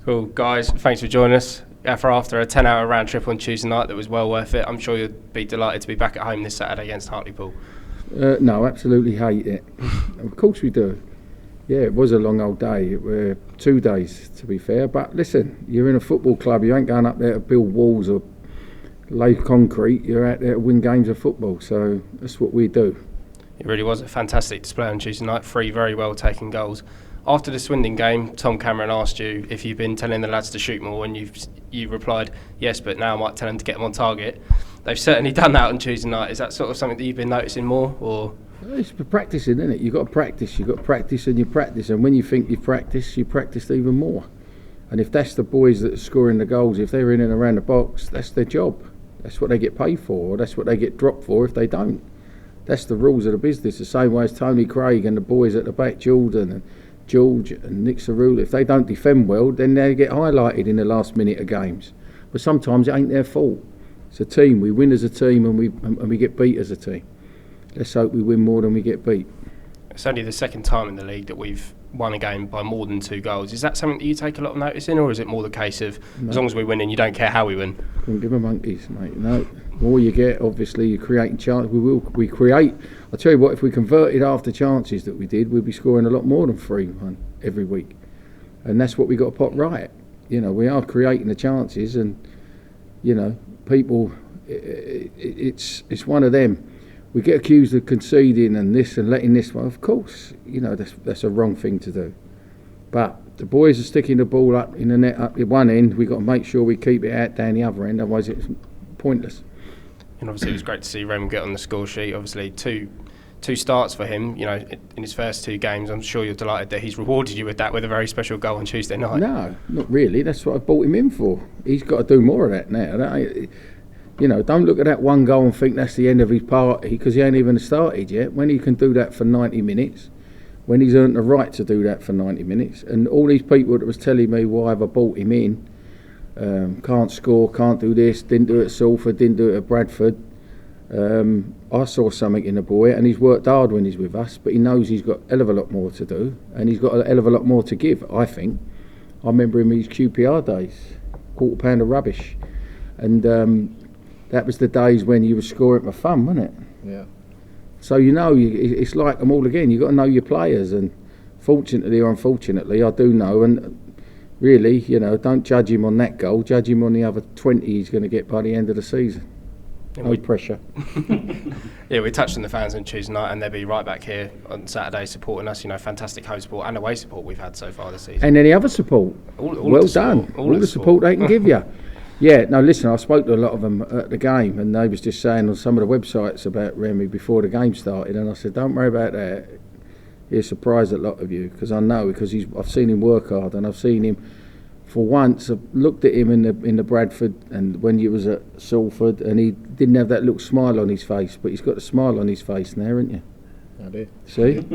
Cool, guys. Thanks for joining us. After a 10-hour round trip on Tuesday night, that was well worth it. I'm sure you'll be delighted to be back at home this Saturday against Hartlepool. No, absolutely hate it. Of course we do. Yeah, it was a long old day. It were 2 days, to be fair. But listen, you're in a football club. You ain't going up there to build walls or lay concrete. You're out there to win games of football. So that's what we do. It really was a fantastic display on Tuesday night. 3 very well taken goals. After the Swindon game, Tom Cameron asked you if you've been telling the lads to shoot more, and you replied, yes, but now I might tell them to get them on target. They've certainly done that on Tuesday night. Is that sort of something that you've been noticing more? Or it's for practicing, isn't it? You've got to practice. You've got to practice and you practice. And when you think you practiced even more. And if that's the boys that are scoring the goals, if they're in and around the box, that's their job. That's what they get paid for, or that's what they get dropped for if they don't. That's the rules of the business. The same way as Tony Craig and the boys at the back, Jordan and George and Nick Cerulli, if they don't defend well, then they get highlighted in the last minute of games. But sometimes it ain't their fault. It's a team. We win as a team and we get beat as a team. Let's hope we win more than we get beat. It's only the second time in the league that we've won a game by more than 2 goals. Is that something that you take a lot of notice in, or is it more the case of as long as we win and you don't care how we win? Couldn't give a monkeys, mate. No. The more you get, obviously, you're creating chances. We create. I'll tell you what, if we converted half the chances that we did, we'd be scoring a lot more than 3-1 every week. And that's what we got to put right. You know, we are creating the chances, and you know, people. It's one of them. We get accused of conceding and this and letting this one. Of course, you know that's a wrong thing to do. But the boys are sticking the ball up in the net up at one end. We've got to make sure we keep it out down the other end. Otherwise, it's pointless. And obviously, it was great to see Rem get on the score sheet. Obviously, two starts for him. You know, in his first 2 games. I'm sure you're delighted that he's rewarded you with that with a very special goal on Tuesday night. No, not really. That's what I brought him in for. He's got to do more of that now. You know, don't look at that 1 goal and think that's the end of his party, because he ain't even started yet. When he can do that for 90 minutes, when he's earned the right to do that for 90 minutes, and all these people that was telling me why have I brought him in, can't score, can't do this, didn't do it at Salford, didn't do it at Bradford. I saw something in the boy, and he's worked hard when he's with us, but he knows he's got a hell of a lot more to do, and he's got a hell of a lot more to give, I think. I remember him in his QPR days, £quarter of rubbish, and that was the days when you were scoring for fun, wasn't it? Yeah. So you know, it's like them all again. You've got to know your players, and fortunately or unfortunately, I do know. And really, you know, don't judge him on that goal. Judge him on the other 20 he's going to get by the end of the season. No pressure. Yeah, we touched on the fans on Tuesday night, and they'll be right back here on Saturday supporting us. You know, fantastic home support and away support we've had so far this season. And any other support. All well done. All the support they can give you. Yeah, no, listen, I spoke to a lot of them at the game, and they was just saying on some of the websites about Remy before the game started, and I said, don't worry about that. He'll surprise a lot of you, because I know, because I've seen him work hard, and I've seen him, for once, I've looked at him in the Bradford, and when he was at Salford, and he didn't have that little smile on his face, but he's got a smile on his face now, hasn't you? I do. See?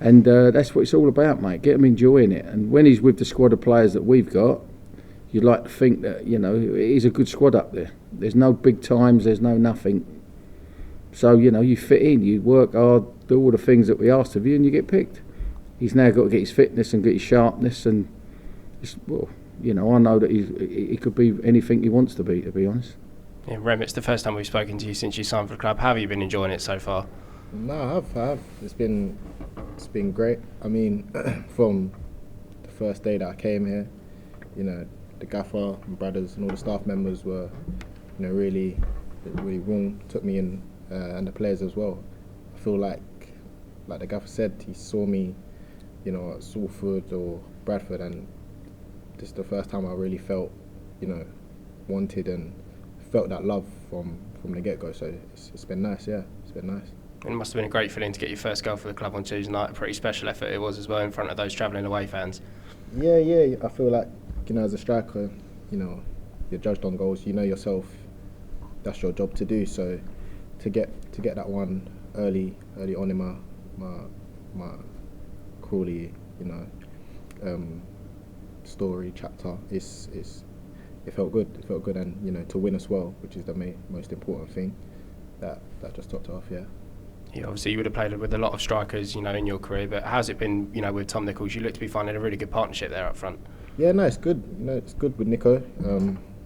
And that's what it's all about, mate. Get him enjoying it. And when he's with the squad of players that we've got, you'd like to think that, you know, it is a good squad up there. There's no big times, there's no nothing. So, you know, you fit in, you work hard, do all the things that we asked of you, and you get picked. He's now got to get his fitness and get his sharpness, and, well, you know, I know that he could be anything he wants to be honest. Yeah, Rem, it's the first time we've spoken to you since you signed for the club. How have you been enjoying it so far? No, I have. It's been great. I mean, from the first day that I came here, you know, the gaffer and brothers and all the staff members were, you know, really warm, took me in, and the players as well. I feel like the gaffer said, he saw me, you know, at Salford or Bradford, and this is the first time I really felt, you know, wanted and felt that love from the get-go. So it's been nice, yeah, it's been nice. It must have been a great feeling to get your first goal for the club on Tuesday night. A pretty special effort it was as well in front of those travelling away fans. Yeah, I feel like, you know, as a striker, you know, you're judged on goals. You know yourself, that's your job to do. So to get that one early on in my Crawley, you know, story chapter, it felt good. It felt good, and you know, to win as well, which is the most important thing. That just topped it off, yeah. Yeah, obviously you would have played with a lot of strikers, you know, in your career, but how's it been, you know, with Tom Nichols? You look to be finding a really good partnership there up front. Yeah, no, it's good. No, it's good with Nico.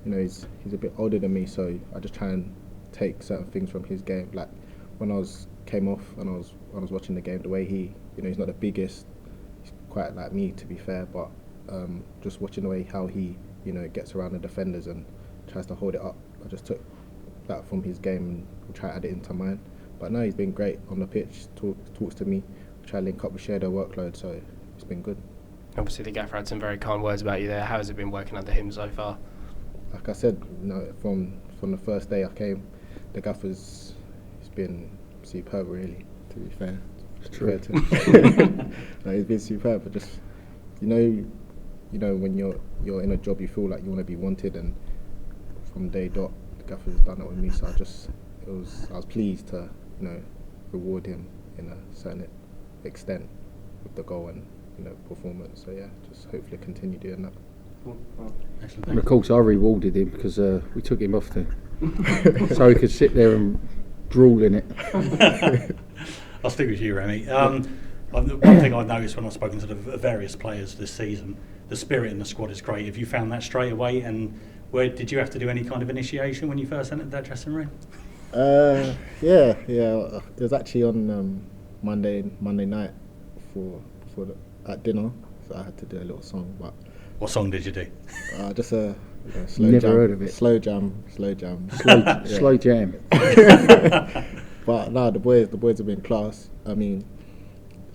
He's a bit older than me, so I just try and take certain things from his game. Like when came off and I was watching the game, the way he's not the biggest. He's quite like me, to be fair, but just watching the way how he gets around the defenders and tries to hold it up. I just took that from his game and try to add it into mine. But no, he's been great on the pitch. Talks to me. Try to link up. We share their workload, so it's been good. Obviously, the gaffer had some very kind words about you there. How has it been working under him so far? Like I said, from the first day I came, the gaffer's he's been superb, really. To be fair, it's true. No, he's been superb. But just when you're in a job, you feel like you want to be wanted, and from day dot, the gaffer's done that with me. So I was pleased to reward him in a certain extent with the goal and performance. So yeah, just hopefully continue doing that. And of course, I rewarded him because we took him off so he could sit there and drool in it. I'll stick with you, Remy. One thing I've noticed when I've spoken to the various players this season, the spirit in the squad is great. Have you found that straight away? And did you have to do any kind of initiation when you first entered that dressing room? Yeah. It was actually on Monday night at dinner, so I had to do a little song. But what song did you do? Just a slow Never jam. heard of it. Slow jam. Slow jam. But no, the boys have been class. I mean,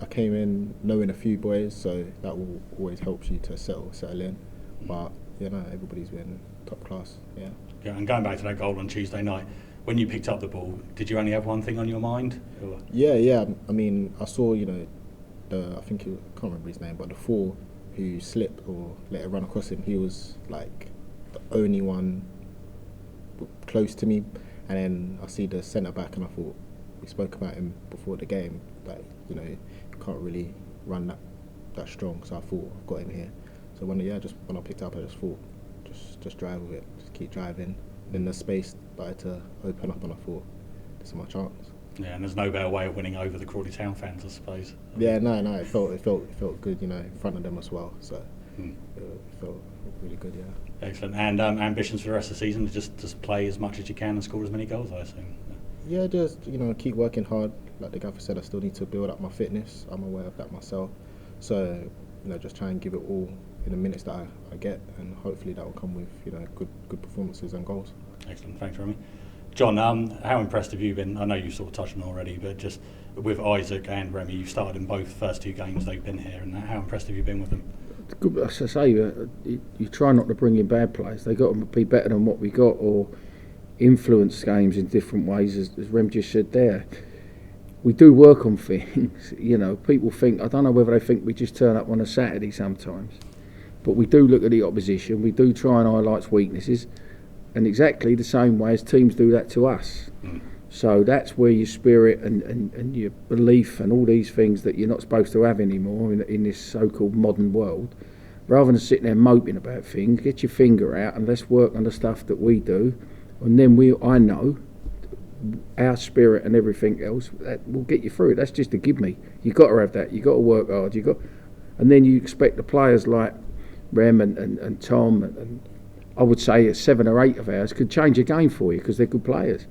I came in knowing a few boys, so that will always helps you to settle in. But everybody's been top class. Yeah. Yeah, and going back to that goal on Tuesday night, when you picked up the ball, did you only have one thing on your mind? Or? Yeah. I mean, I saw I can't remember his name, but the four who slipped or let it run across him, he was like the only one close to me. And then I see the centre back, and I thought, we spoke about him before the game, like you can't really run that strong. So I thought, I've got him here. So when I picked up, I just thought, just drive with it, just keep driving. Then the space started to open up, and I thought, this is my chance. Yeah, and there's no better way of winning over the Crawley Town fans, I suppose. Yeah, no, it felt good, in front of them as well. So it felt really good, yeah. Excellent. And ambitions for the rest of the season, just play as much as you can and score as many goals, I assume. Yeah, just keep working hard. Like the gaffer said, I still need to build up my fitness. I'm aware of that myself. So just try and give it all in the minutes that I get, and hopefully that will come with good performances and goals. Excellent. Thanks, Remy. John, how impressed have you been? I know you've sort of touched on it already, but just with Isaac and Remy, you've started in both first two games they've been here, and how impressed have you been with them? Good, as I say, you try not to bring in bad players. They got to be better than what we got, or influence games in different ways, as Rem just said there. We do work on things. People think, I don't know whether they think we just turn up on a Saturday sometimes, but we do look at the opposition. We do try and highlight weaknesses, and exactly the same way as teams do that to us. So that's where your spirit and your belief and all these things that you're not supposed to have anymore in this so-called modern world, rather than sitting there moping about things, get your finger out and let's work on the stuff that we do. And then I know our spirit and everything else that will get you through it. That's just a give me. You've got to have that. You've got to work hard. And then you expect the players like Rem and Tom and I would say 7 or 8 of ours could change a game for you because they're good players.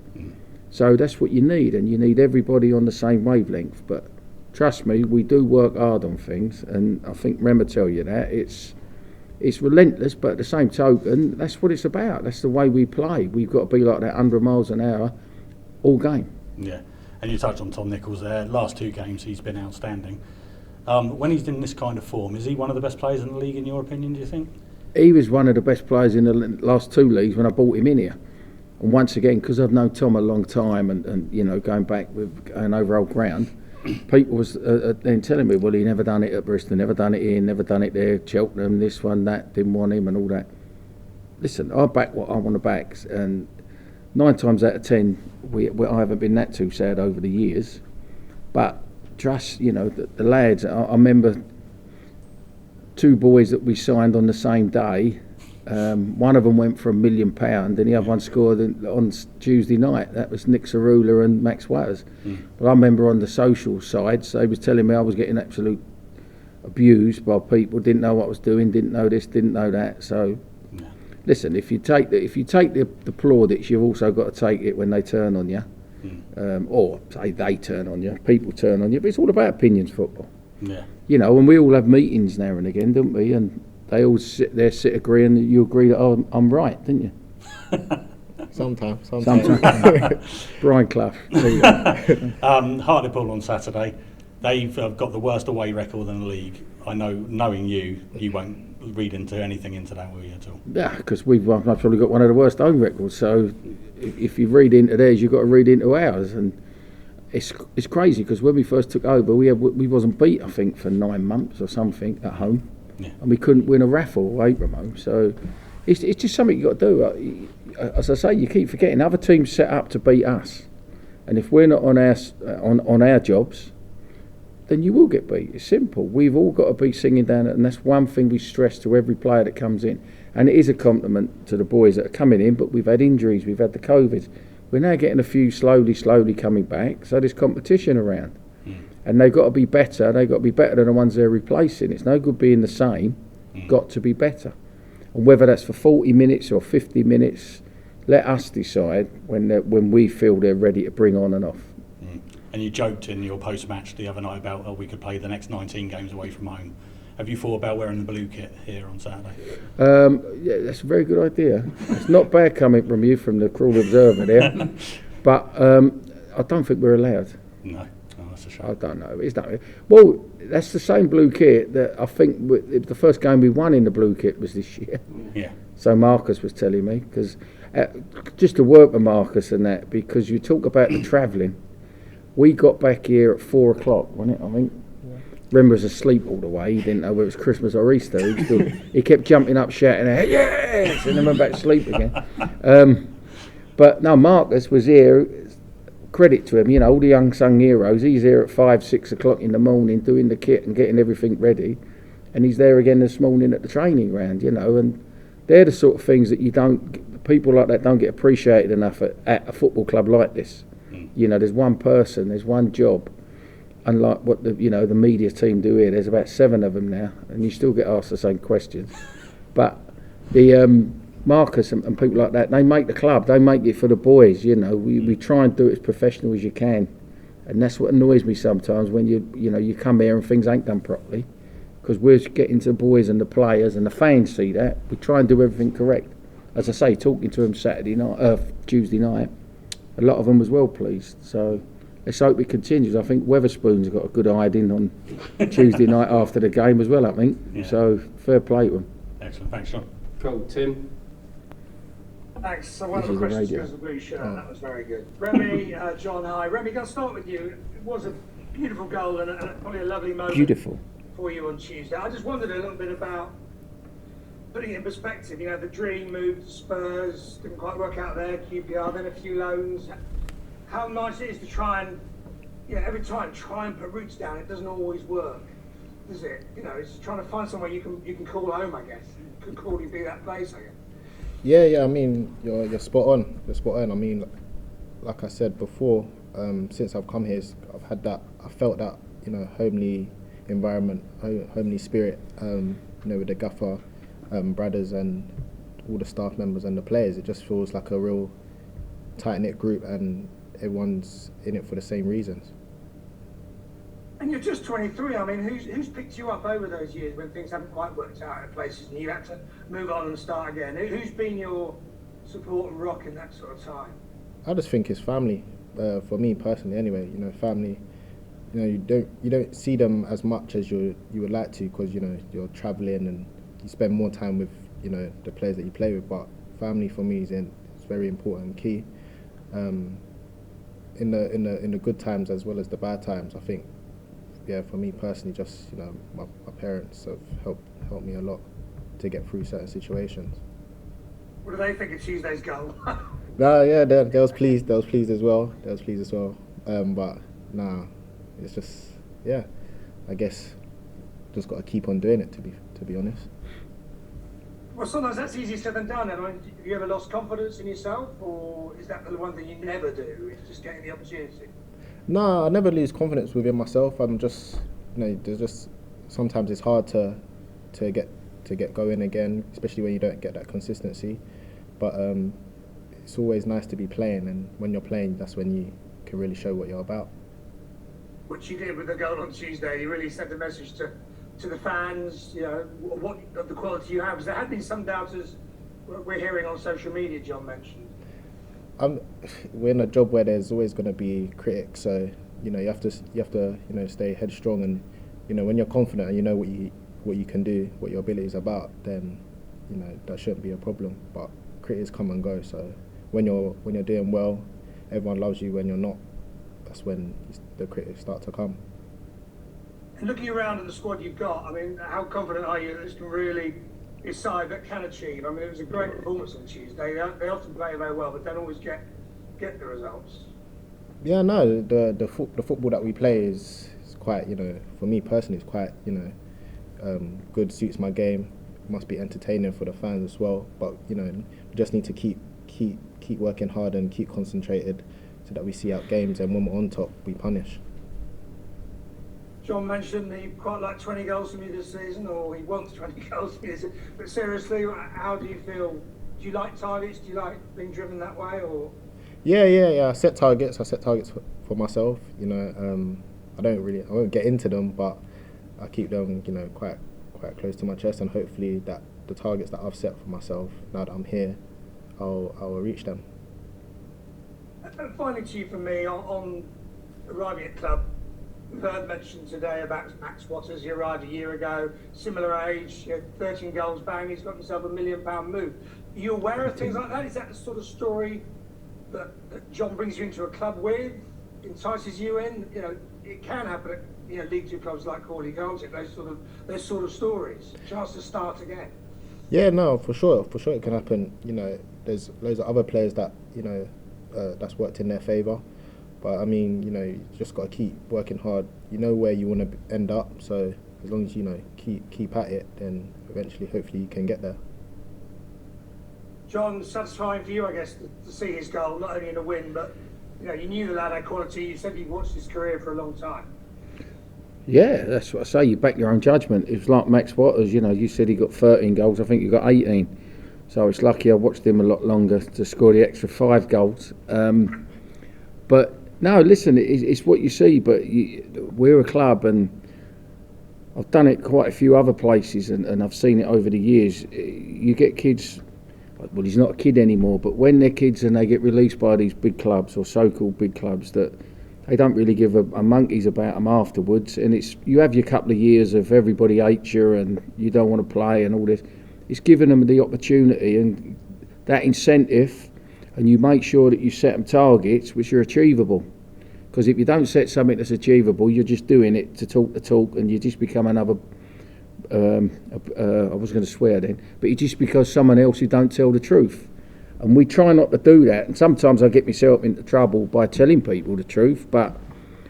So that's what you need, and you need everybody on the same wavelength. But trust me, we do work hard on things, and I think Rem will tell you that. It's relentless, but at the same token, that's what it's about. That's the way we play. We've got to be like that 100 miles an hour all game. Yeah, and you touched on Tom Nichols there. Last 2 games, he's been outstanding. When he's in this kind of form, is he one of the best players in the league, in your opinion, do you think? He was one of the best players in the last 2 leagues when I brought him in here. And once again, because I've known Tom a long time and going back going over old ground, people was then telling me, well, he never done it at Bristol, never done it here, never done it there, Cheltenham, this one, that, didn't want him and all that. Listen, I back what I want to back, and 9 times out of 10, I haven't been that too sad over the years. But just, the lads, I remember 2 boys that we signed on the same day. One of them went for £1 million, and the other one scored on Tuesday night. That was Nick Cerula and Max Watters. But I remember on the social sides, they was telling me I was getting absolute abused by people, didn't know what I was doing, didn't know this, didn't know that. So, listen, if you take the plaudits, you've also got to take it when they turn on you, or say they turn on you, people turn on you. But it's all about opinions, football. Yeah. You know, and we all have meetings now and again, don't we? And they all sit agree, and you agree that I'm right, didn't you? Sometimes. Brian Clough. Hartlepool on Saturday, they've got the worst away record in the league. I know, knowing you won't read into anything into that, will you, at all? Yeah, because I've probably got one of the worst home records. So if you read into theirs, you've got to read into ours. And it's crazy because when we first took over, we wasn't beat, I think, for 9 months or something at home, and we couldn't win a raffle away from home. So it's just something you got to do. As I say, you keep forgetting other teams set up to beat us, and if we're not on our jobs, then you will get beat. It's simple. We've all got to be singing down it, and that's one thing we stress to every player that comes in. And it is a compliment to the boys that are coming in, but we've had injuries, we've had the COVID. We're now getting a few slowly coming back, so there's competition around. And they've got to be better. They've got to be better than the ones they're replacing. It's no good being the same. Got to be better. And whether that's for 40 minutes or 50 minutes, let us decide when we feel they're ready to bring on and off. And you joked in your post-match the other night about we could play the next 19 games away from home. Have you thought about wearing the blue kit here on Saturday? Yeah, that's a very good idea. It's not bad coming from you, from the Crawley Observer there. But I don't think we're allowed. No, that's a shame. I don't know. Well, that's the same blue kit that I think the first game we won in the blue kit was this year. Yeah. So Marcus was telling me, because just to work with Marcus and that, because you talk about the travelling. We got back here at 4 o'clock, wasn't it, I think? Yeah. Ren was asleep all the way. He didn't know whether it was Christmas or Easter. He kept jumping up, shouting, yes! And then went back to sleep again. But no, Marcus was here. Credit to him, you know, all the unsung heroes. He's here at 5, 6 o'clock in the morning doing the kit and getting everything ready. And he's there again this morning at the training ground, you know. And they're the sort of things that people like that don't get appreciated enough at a football club like this. You know, there's one person, there's one job. Unlike what the media team do here, there's about 7 of them now, and you still get asked the same questions. But the Marcus and people like that, they make the club, they make it for the boys. You know, we try and do it as professional as you can, and that's what annoys me sometimes when you come here and things ain't done properly, because we're getting to the boys and the players and the fans see that. We try and do everything correct. As I say, talking to them Tuesday night. A lot of them was well pleased, so let's hope it continues. I think Weatherspoon's got a good hiding on Tuesday night after the game as well, I think. Yeah. So fair play to them. Excellent, thanks, John. Cool, Tim. Thanks. So one of the questions goes to the blue shirt. That was very good. Remy, John, hi. Remy, I'll start with you. It was a beautiful goal and probably a lovely moment for you on Tuesday. I just wondered a little bit about putting it in perspective. You know, the dream moved to Spurs, didn't quite work out there, QPR, then a few loans. How nice it is to try and, every time try and put roots down. It doesn't always work, does it? You know, it's trying to find somewhere you can call home, I guess. Could Crawley be that place, I guess? Yeah. I mean, you're spot on. You're spot on. I mean, like I said before, since I've come here, I felt that, homely environment, homely spirit, with the gaffer, brothers and all the staff members and the players. It just feels like a real tight-knit group, and everyone's in it for the same reasons. And you're just 23. I mean, who's picked you up over those years when things haven't quite worked out at places and you had to move on and start again? Who's been your support and rock in that sort of time? I just think it's family. For me personally, anyway. Family. You don't see them as much as you would like to, because you're travelling and you spend more time with the players that you play with. But family for me is very important and key. In the good times as well as the bad times, I think. Yeah, for me personally, just my parents have helped me a lot to get through certain situations. What do they think of Tuesday's goal? They was pleased. They was pleased as well. But nah, it's just I guess just got to keep on doing it. To be honest. Well, sometimes that's easier said than done. I mean, have you ever lost confidence in yourself, or is that the one thing you never do? It's just getting the opportunity. No, I never lose confidence within myself. I'm just, there's just sometimes it's hard to get going again, especially when you don't get that consistency. But it's always nice to be playing, and when you're playing, that's when you can really show what you're about. Which you did with the goal on Tuesday. You really sent a message to the fans, you know, what of the quality you have. Because there have been some doubters we're hearing on social media, John mentioned. We're in a job where there's always going to be critics, so you know you have to stay headstrong, and you know when you're confident and you know what you can do, what your ability is about, then you know that shouldn't be a problem. But critics come and go, so when you're doing well, everyone loves you. When you're not, that's when the critics start to come. And looking around at the squad you've got, I mean, how confident are you that this can really be a side that can achieve? I mean, it was a great performance on Tuesday. They often play very well, but don't always get the results. Yeah, no, the football that we play is quite, you know, for me personally, it's quite, you know, good, suits my game. Must be entertaining for the fans as well. But you know, we just need to keep working hard and keep concentrated, so that we see out games, and when we're on top, we punish. John mentioned he quite like 20 goals from you this season, or he wants 20 goals from you this season. But seriously, how do you feel? Do you like targets? Do you like being driven that way, or? Yeah. I set targets for myself. You know, I won't get into them, but I keep them, you know, quite close to my chest, and hopefully that the targets that I've set for myself, now that I'm here, I will reach them. And finally, to you from me on arriving at club. We've heard mentioned today about Max Watters. He arrived a year ago, similar age, 13 goals, bang, he's got himself £1 million move. Are you aware of things like that? Is that the sort of story that John brings you into a club with, entices you in? You know, it can happen at League Two clubs like Crawley, can't it? Those sort of stories, chance to start again. Yeah, no, for sure it can happen. You know, there's loads of other players that that's worked in their favour. But I mean, you know, you just got to keep working hard. You know where you want to end up, so as long as keep at it, then eventually, hopefully, you can get there. John, satisfying for you, I guess, to see his goal, not only in a win, but you knew the lad had quality. You said you'd watched his career for a long time. Yeah, that's what I say. You back your own judgment. It was like Max Watters. You know, you said he got 13 goals. I think you got 18. So it's lucky I watched him a lot longer to score the extra 5 goals. But no, listen, it's what you see, but we're a club, and I've done it quite a few other places, and I've seen it over the years. You get kids, well, he's not a kid anymore, but when they're kids and they get released by these big clubs, or so-called big clubs, that they don't really give a monkey's about them afterwards, and you have your couple of years of everybody hates you and you don't want to play and all this. It's giving them the opportunity and that incentive, and you make sure that you set them targets which are achievable. Because if you don't set something that's achievable, you're just doing it to talk the talk, and you just become another. I was going to swear then, but you just become someone else who don't tell the truth. And we try not to do that. And sometimes I get myself into trouble by telling people the truth, but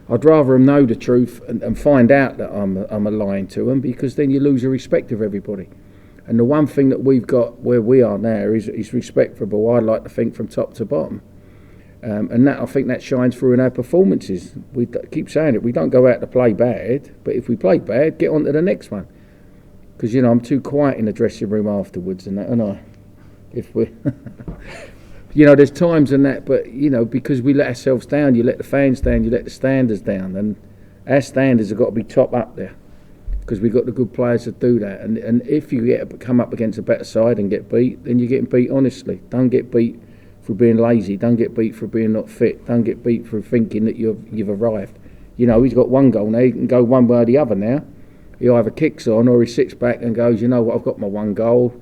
I'd rather them know the truth and find out that I'm a lying to them, because then you lose the respect of everybody. And the one thing that we've got where we are now is respectable. I like to think from top to bottom. And that, I think that shines through in our performances. We keep saying it, we don't go out to play bad, but if we play bad, get on to the next one. Because, I'm too quiet in the dressing room afterwards and that, and if we, there's times in that, but, because we let ourselves down, you let the fans down, you let the standards down, and our standards have got to be top up there, because we've got the good players that do that. And if you come up against a better side and get beat, then you're getting beat honestly. Don't get beat for being lazy, don't get beat for being not fit, don't get beat for thinking that you've arrived. He's got one goal now, he can go one way or the other now. He either kicks on or he sits back and goes, I've got my one goal,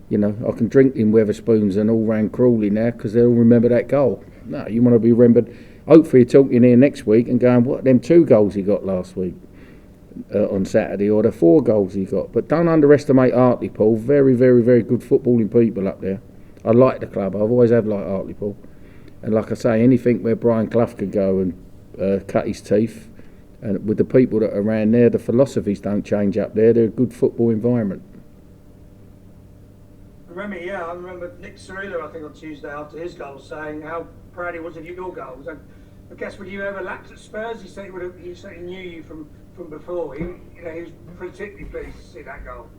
I can drink in Weatherspoons and all round Crawley now because they'll remember that goal. No, you want to be remembered. Hopefully you're talking here next week and going, what, them 2 goals he got last week on Saturday, or the 4 goals he got. But don't underestimate Hartlepool. Very, very, very good footballing people up there. I like the club. I've always have liked Hartlepool. And like I say, anything where Brian Clough could go and cut his teeth, and with the people that are around there, the philosophies don't change up there. They're a good football environment. Remy, I remember Nick Cirillo, I think on Tuesday after his goal, saying how proud he was of your goals. And I guess would you overlapped at Spurs? He said he certainly knew you from before. He was particularly pleased to see that goal.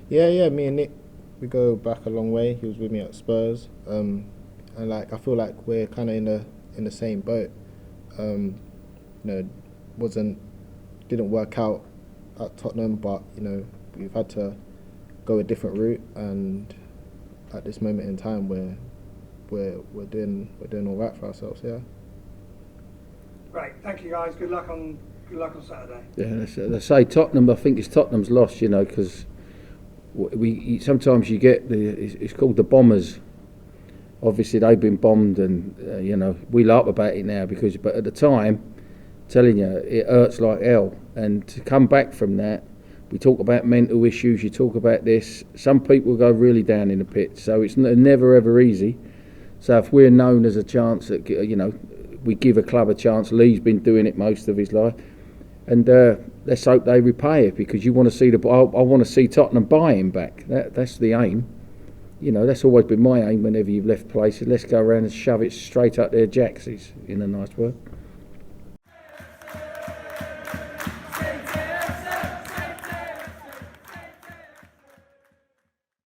Yeah. Me and Nick, we go back a long way. He was with me at Spurs, and like I feel like we're kind of in the same boat. Didn't work out at Tottenham, but we've had to go a different route, and at this moment in time, we're doing all right for ourselves. Yeah. Great, thank you guys. Good luck on Saturday. Yeah, they say Tottenham. I think it's Tottenham's loss, because we sometimes you get it's called the bombers. Obviously, they've been bombed, and we laugh about it now but at the time, telling you, it hurts like hell. And to come back from that, we talk about mental issues. You talk about this. Some people go really down in the pit, so it's never ever easy. So if we're known as a chance that we give a club a chance. Lee's been doing it most of his life, and let's hope they repay it, because you want to see I want to see Tottenham buy him back. That's the aim. That's always been my aim whenever you've left places. Let's go around and shove it straight up their jacksies, in a nice word.